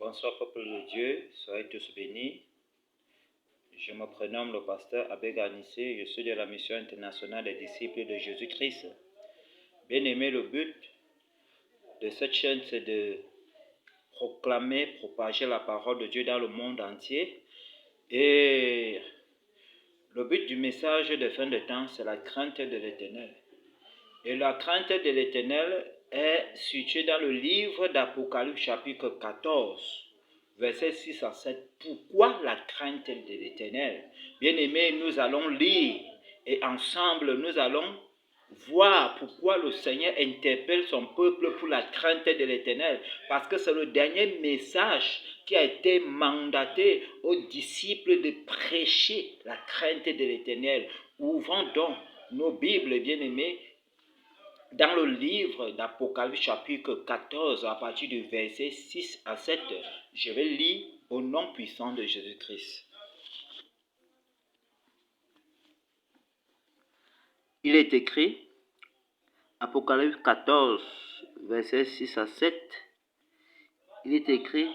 Bonsoir peuple de Dieu, soyez tous bénis. Je me prénomme le pasteur Abbé Garnissé, je suis de la mission internationale des disciples de Jésus-Christ. Bien-aimé, le but de cette chaîne, c'est de proclamer, propager la parole de Dieu dans le monde entier. Et le but du message de fin de temps, c'est la crainte de l'Éternel. Et la crainte de l'Éternel est située dans le livre d'Apocalypse chapitre 14, versets 6 à 7. Pourquoi la crainte de l'Éternel? Bien-aimés, nous allons lire et ensemble nous allons voir pourquoi le Seigneur interpelle son peuple pour la crainte de l'Éternel. Parce que c'est le dernier message qui a été mandaté aux disciples de prêcher la crainte de l'Éternel. Ouvrons donc nos Bibles, bien-aimés, dans le livre d'Apocalypse chapitre 14, à partir du verset 6 à 7, je vais lire au nom puissant de Jésus-Christ. Il est écrit, Apocalypse 14, verset 6 à 7, il est écrit,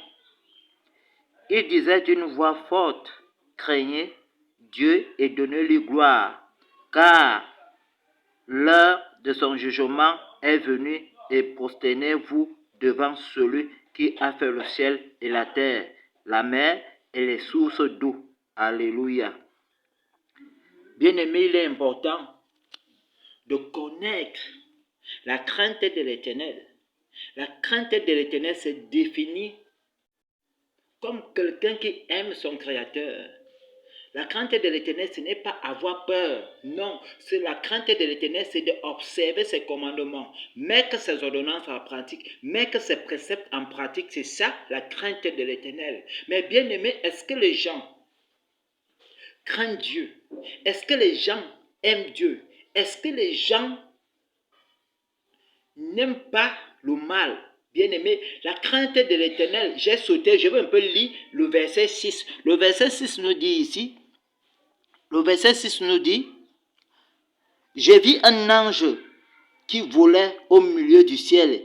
il disait d'une voix forte, craignez Dieu et donnez-lui gloire, car l'heure de son jugement est venue, et prosternez-vous devant celui qui a fait le ciel et la terre, la mer et les sources d'eau. Alléluia. Bien-aimé, il est important de connaître la crainte de l'Éternel. La crainte de l'Éternel se définit comme quelqu'un qui aime son Créateur. La crainte de l'Éternel, ce n'est pas avoir peur. Non, c'est la crainte de l'Éternel, c'est d'observer ses commandements, mettre ses ordonnances en pratique, mettre ses préceptes en pratique. C'est ça, la crainte de l'Éternel. Mais bien aimé, est-ce que les gens craignent Dieu? Est-ce que les gens aiment Dieu? Est-ce que les gens n'aiment pas le mal? Bien-aimé, la crainte de l'Éternel, j'ai sauté, je vais un peu lire le verset 6. Le verset 6 nous dit ici, le verset 6 nous dit, j'ai vu un ange qui volait au milieu du ciel.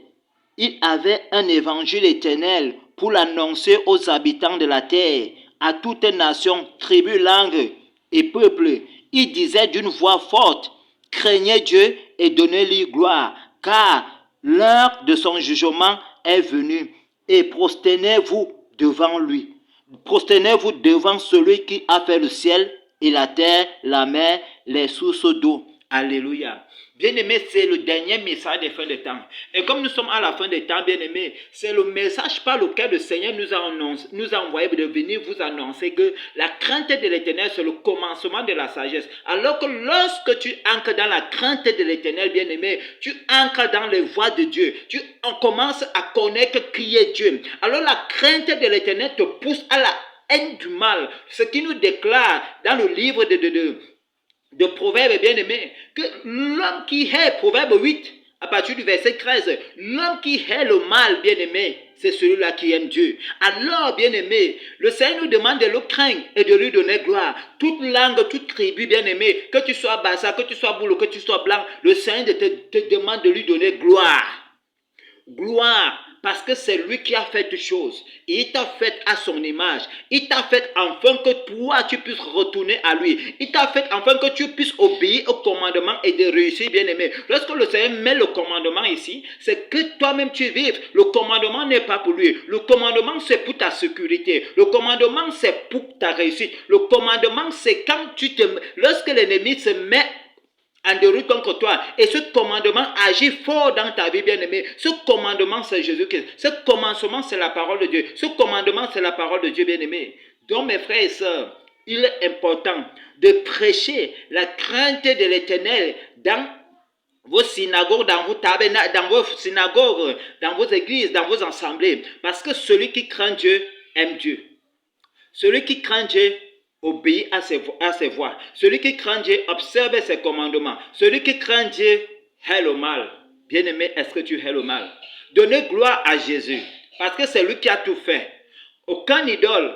Il avait un évangile éternel pour l'annoncer aux habitants de la terre, à toute nation, tribu, langue et peuple. Il disait d'une voix forte, craignez Dieu et donnez-lui gloire, car l'heure de son jugement est venue, et prosternez-vous devant lui. Prosternez-vous devant celui qui a fait le ciel et la terre, la mer, les sources d'eau. Alléluia. Bien-aimé, c'est le dernier message des fins de temps. Et comme nous sommes à la fin des temps, bien-aimé, c'est le message par lequel le Seigneur nous a envoyé de venir vous annoncer que la crainte de l'Éternel, c'est le commencement de la sagesse. Alors que lorsque tu ancres dans la crainte de l'Éternel, bien-aimé, tu ancres dans les voies de Dieu. Tu commences à connaître qui est Dieu. Alors la crainte de l'Éternel te pousse à la haine du mal. Ce qui nous déclare dans le livre de Proverbes, bien-aimé, que l'homme qui hait, Proverbe 8, à partir du verset 13, l'homme qui hait le mal, bien-aimé, c'est celui-là qui aime Dieu. Alors, bien-aimé, le Seigneur nous demande de le craindre et de lui donner gloire. Toute langue, toute tribu, bien-aimé, que tu sois bassa, que tu sois boulot, que tu sois blanc, le Seigneur te demande de lui donner gloire. Gloire, parce que c'est lui qui a fait toutes choses. Il t'a fait à son image. Il t'a fait afin que toi, tu puisses retourner à lui. Il t'a fait afin que tu puisses obéir au commandement et de réussir, bien-aimé. Lorsque le Seigneur met le commandement ici, c'est que toi-même tu vives. Le commandement n'est pas pour lui. Le commandement, c'est pour ta sécurité. Le commandement, c'est pour ta réussite. Le commandement, c'est quand lorsque l'ennemi se met en déroute contre toi. Et ce commandement agit fort dans ta vie, bien-aimée. Ce commandement, c'est Jésus-Christ. Ce commencement, c'est la parole de Dieu. Ce commandement, c'est la parole de Dieu, bien-aimé. Donc, mes frères et sœurs, il est important de prêcher la crainte de l'Éternel dans vos synagogues, dans vos tabernacles, dans vos synagogues, dans vos églises, dans vos assemblées. Parce que celui qui craint Dieu aime Dieu. Celui qui craint Dieu obéit à ses voies. Celui qui craint Dieu observe ses commandements. Celui qui craint Dieu hait le mal. Bien-aimé, est-ce que tu hais le mal? Donnez gloire à Jésus, parce que c'est lui qui a tout fait. Aucun idole,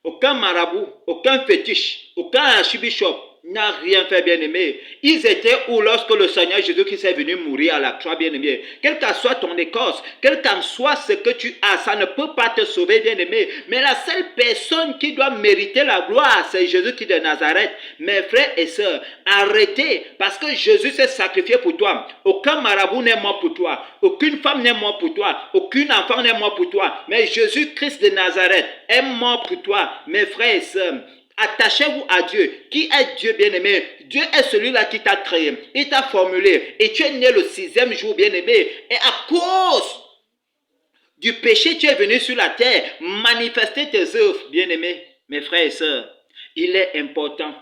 aucun marabout, aucun fétiche, aucun archibishop n'a rien fait, bien-aimé. Ils étaient où lorsque le Seigneur Jésus-Christ est venu mourir à la croix, bien-aimé? Quelle qu'en soit ton écorce, quel qu'en soit ce que tu as, ça ne peut pas te sauver, bien-aimé. Mais la seule personne qui doit mériter la gloire, c'est Jésus-Christ de Nazareth. Mes frères et sœurs, arrêtez, parce que Jésus s'est sacrifié pour toi. Aucun marabout n'est mort pour toi. Aucune femme n'est mort pour toi. Aucun enfant n'est mort pour toi. Mais Jésus-Christ de Nazareth est mort pour toi. Mes frères et sœurs, attachez-vous à Dieu. Qui est Dieu, bien-aimé? Dieu est celui-là qui t'a créé. Il t'a formulé. Et tu es né le 6e jour, bien-aimé. Et à cause du péché, tu es venu sur la terre manifester tes œuvres, bien-aimé. Mes frères et sœurs, il est important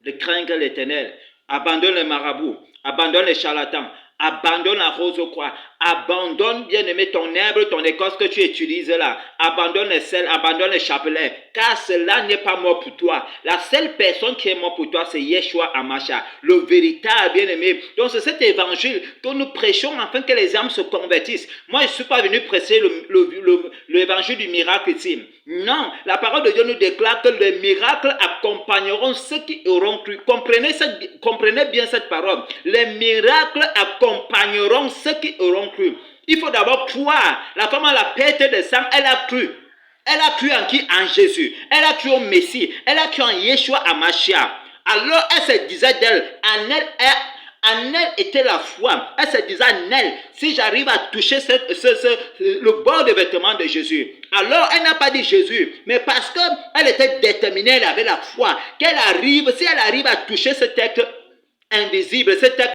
de craindre l'Éternel. Abandonne les marabouts. Abandonne les charlatans. Abandonne la rose au croix. Abandonne, bien-aimé, ton herbe, ton écorce que tu utilises là. Abandonne les sels, abandonne les chapelets. Car cela n'est pas mort pour toi. La seule personne qui est mort pour toi, c'est Yeshua Hamashiach, le véritable, bien-aimé. Donc c'est cet évangile que nous prêchons afin que les âmes se convertissent. Moi, je ne suis pas venu prêcher l'évangile du miracle ici. Non, la parole de Dieu nous déclare que les miracles accompagneront ceux qui auront cru. Comprenez bien cette parole. Les miracles accompagneront ceux qui auront cru. Il faut d'abord croire. La femme à la perte de sang, elle a cru. Elle a cru en qui? En Jésus. Elle a cru au Messie. Elle a cru en Yeshua Hamashiach. Alors elle se disait d'elle, en elle était la foi. Elle se disait en elle, si j'arrive à toucher le bord de vêtement de Jésus. Alors elle n'a pas dit Jésus, mais parce qu'elle était déterminée, elle avait la foi, qu'elle arrive, si elle arrive à toucher cet être invisible, cet être